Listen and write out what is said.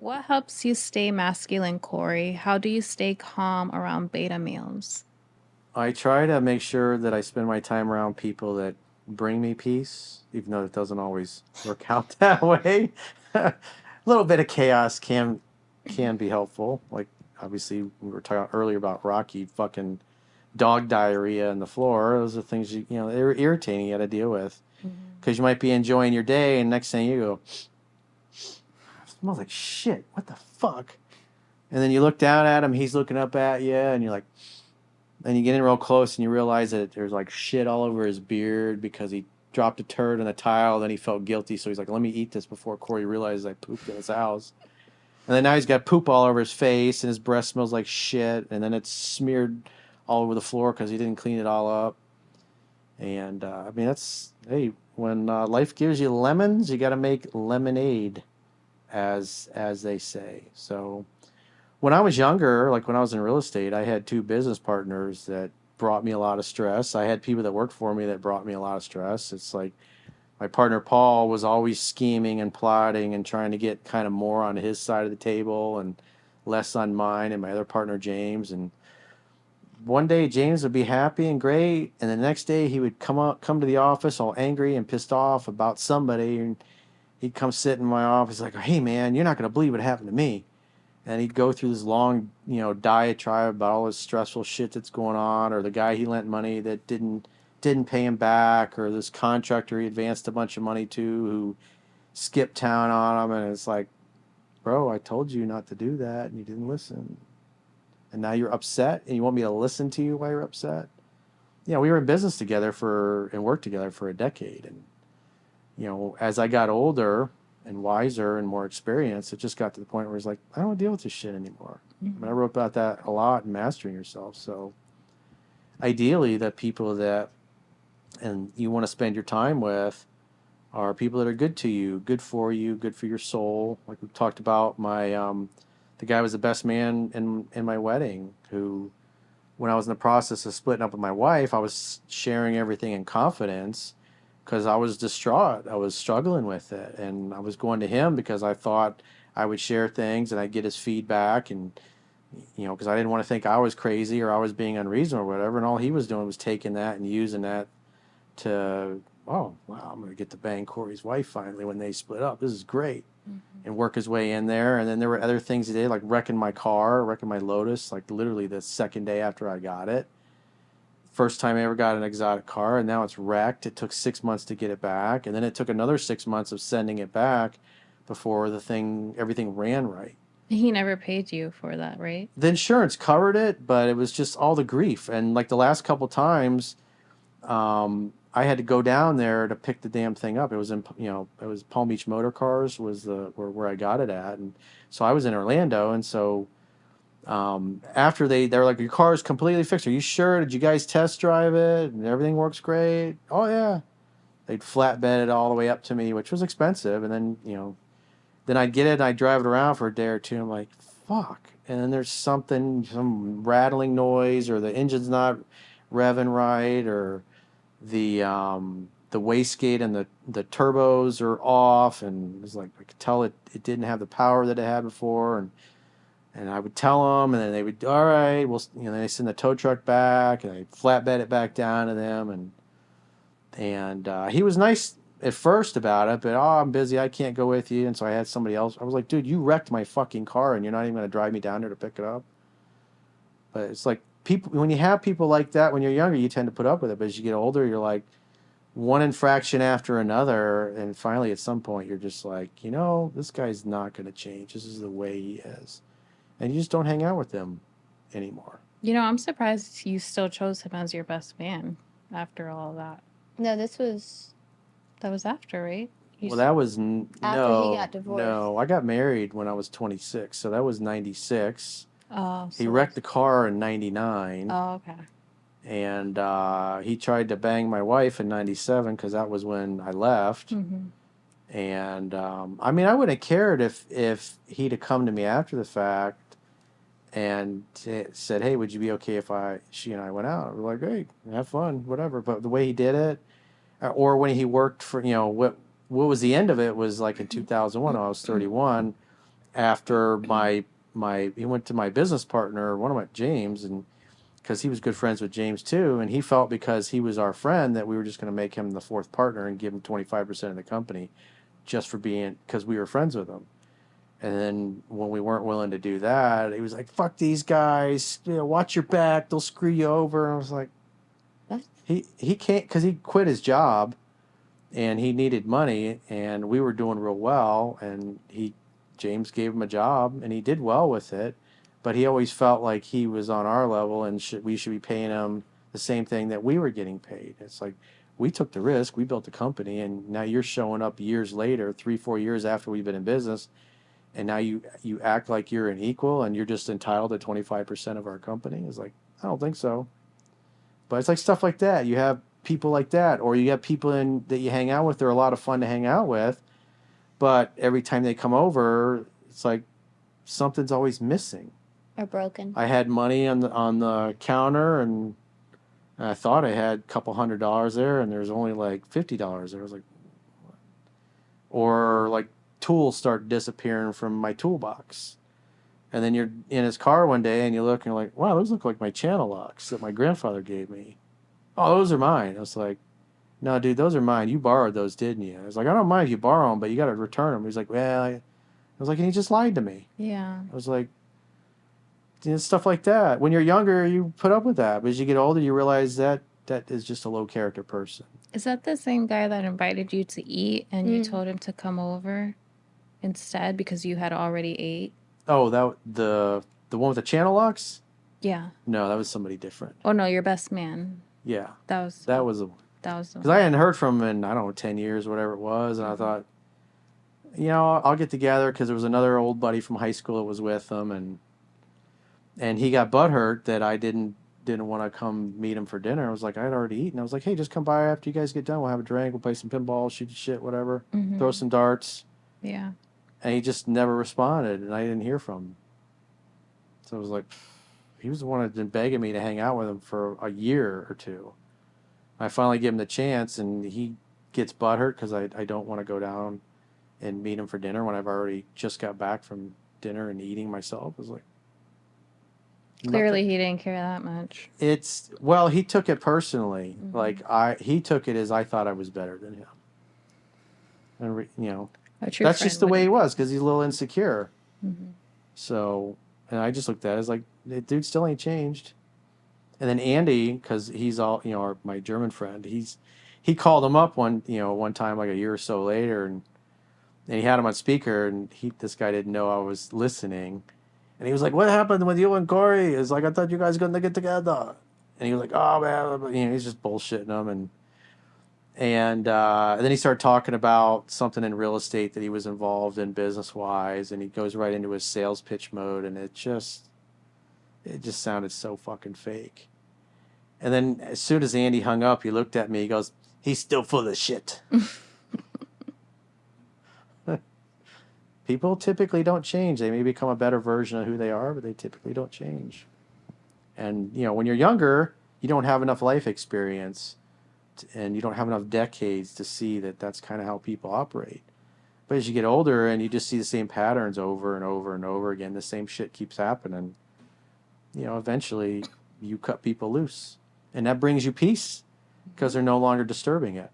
What helps you stay masculine, Corey? How do you stay calm around beta males? I try to make sure that I spend my time around people that bring me peace, even though it doesn't always work out that way. A little bit of chaos can be helpful. Like obviously we were talking earlier about Rocky fucking dog diarrhea on the floor. Those are things they're irritating you got to deal with Mhm. because you might be enjoying your day and next thing you go, it smells like shit. What the fuck? And then you look down at him, he's looking up at you, and you're like, and you get in real close and you realize that there's like shit all over his beard because he dropped a turd in a tile. Then he felt guilty, so he's like, "Let me eat this before Corey realizes I pooped in his house." And then now he's got poop all over his face, and his breath smells like shit. And then it's smeared all over the floor because he didn't clean it all up. And I mean, that's hey, when life gives you lemons, you got to make lemonade, as they say. So when I was younger, like when I was in real estate, I had two business partners that brought me a lot of stress. I had people that worked for me that brought me a lot of stress. It's like my partner Paul was always scheming and plotting and trying to get kind of more on his side of the table and less on mine, and my other partner James. And one day James would be happy and great, and the next day he would come to the office all angry and pissed off about somebody, and he'd come sit in my office like, "Hey man, you're not going to believe what happened to me." And he'd go through this long, diatribe about all this stressful shit that's going on, or the guy he lent money that didn't pay him back, or this contractor he advanced a bunch of money to who skipped town on him, and it's like, bro, I told you not to do that, and you didn't listen, and now you're upset, and you want me to listen to you while you're upset. Yeah, we were in business together and worked together for a decade, and as I got older and wiser and more experienced, it just got to the point where it's like, I don't want to deal with this shit anymore. I mean, I Mhm. wrote about that a lot in Mastering Yourself. So ideally, the people that and you want to spend your time with are people that are good to you, good for your soul. Like we talked about, the guy was the best man in my wedding. Who, when I was in the process of splitting up with my wife, I was sharing everything in confidence because I was distraught. I was struggling with it. And I was going to him because I thought I would share things and I'd get his feedback. And, because I didn't want to think I was crazy or I was being unreasonable or whatever. And all he was doing was taking that and using that to, oh, wow, I'm going to get to bang Corey's wife finally when they split up. This is great. Mhm. And work his way in there. And then there were other things he did, like wrecking my Lotus, like literally the second day after I got it. First time I ever got an exotic car, and now it's wrecked. It took 6 months to get it back, and then it took another 6 months of sending it back before everything ran right. He never paid you for that, right? The insurance covered it, but it was just all the grief. And like the last couple times, I had to go down there to pick the damn thing up. It was Palm Beach Motor Cars was where I got it at, and so I was in Orlando, and so after they're like, your car is completely fixed. Are you sure? Did you guys test drive it? And everything works great. Oh yeah. They'd flatbed it all the way up to me, which was expensive. And then, then I'd get it and I'd drive it around for a day or two. I'm like, fuck. And then there's some rattling noise, or the engine's not revving right, or the wastegate and the turbos are off. And it's like, I could tell it didn't have the power that it had before. And I would tell them, and then they would, all right, well, they send the tow truck back, and I flatbed it back down to them, and he was nice at first about it, but I'm busy, I can't go with you, and so I had somebody else. I was like, dude, you wrecked my fucking car, and you're not even going to drive me down there to pick it up. But it's like people when you have people like that when you're younger, you tend to put up with it, but as you get older, you're like one infraction after another, and finally at some point you're just like, this guy's not going to change. This is the way he is, and you just don't hang out with them anymore. I'm surprised you still chose him as your best man after all of that. No, this was That was after, right? Well, that was after he got no, divorced. no. I got married when I was 26, so that was 96. Oh, He so wrecked the car in 99, oh, okay. and he tried to bang my wife in 97 because that was when I left. Mm-hmm. And I mean, I wouldn't have cared if he'd have come to me after the fact and said, "Hey, would you be okay if she and I went out?" We're like, "Hey, have fun, whatever." But the way he did it, or when he worked for, what was the end of it was like in 2001. I was 31, after he went to my business partner, James, and because he was good friends with James too, and he felt because he was our friend that we were just going to make him the fourth partner and give him 25% of the company just for being, because we were friends with him. And then when we weren't willing to do that, he was like, "Fuck these guys! Watch your back; they'll screw you over." And I was like, What? he can't, because he quit his job, and he needed money, and we were doing real well, and James gave him a job, and he did well with it, but he always felt like he was on our level, and we should be paying him the same thing that we were getting paid. It's like, we took the risk, we built the company, and now you're showing up years later, 3-4 years after we've been in business, and now you act like you're an equal and you're just entitled to 25% of our company. It's like, I don't think so. But it's like stuff like that. You have people like that, or you have people that you hang out with. They're a lot of fun to hang out with, but every time they come over, it's like something's always missing. Or broken. I had money on the counter, and I thought I had a couple $100 there, and there's only like $50 there. I was like, what? Or like tools start disappearing from my toolbox. And then you're in his car one day and you look and you're like, wow, those look like my channel locks that my grandfather gave me. Oh, those are mine. I was like, no, dude, those are mine. You borrowed those, didn't you? I was like, I don't mind if you borrow them, but you got to return them. He's like, well, I was like, and he just lied to me. Yeah. I was like, stuff like that. When you're younger, you put up with that. But as you get older, you realize that is just a low character person. Is that the same guy that invited you to eat and you told him to come over instead because you had already ate? Oh, the one with the channel locks? Yeah. No, that was somebody different. Oh no, your best man. Yeah. That was the one. Because I hadn't heard from him in, I don't know, 10 years, whatever it was, and I thought, I'll get together, because there was another old buddy from high school that was with him, and he got butthurt that I didn't want to come meet him for dinner. I was like, I'd already eaten. I was like, hey, just come by after you guys get done. We'll have a drink. We'll play some pinball, shoot shit, whatever. Throw some darts. Yeah. And he just never responded, and I didn't hear from him. So I was like, he was the one that had been begging me to hang out with him for a year or two. I finally give him the chance, and he gets butthurt because I don't want to go down and meet him for dinner when I've already just got back from dinner and eating myself. I was like, clearly he didn't care that much. He took it personally. Like he took it as I thought I was better than him. And that's just the way he was, because he's a little insecure. So, and I just looked at it as like, the dude still ain't changed. And then Andy, because he's all, my German friend, he called him up one time, like a year or so later, and he had him on speaker, and this guy didn't know I was listening. And he was like, what happened with you and Corey? It's like, I thought you guys were going to get together. And he was like, oh, man, he's just bullshitting him. And then he started talking about something in real estate that he was involved in business-wise, and he goes right into his sales pitch mode, and it just sounded so fucking fake. And then as soon as Andy hung up, he looked at me, he goes, he's still full of shit. People typically don't change. They may become a better version of who they are, but they typically don't change. And, when you're younger, you don't have enough life experience and you don't have enough decades to see that that's kind of how people operate. But as you get older and you just see the same patterns over and over and over again, the same shit keeps happening, eventually you cut people loose. And that brings you peace because they're no longer disturbing it.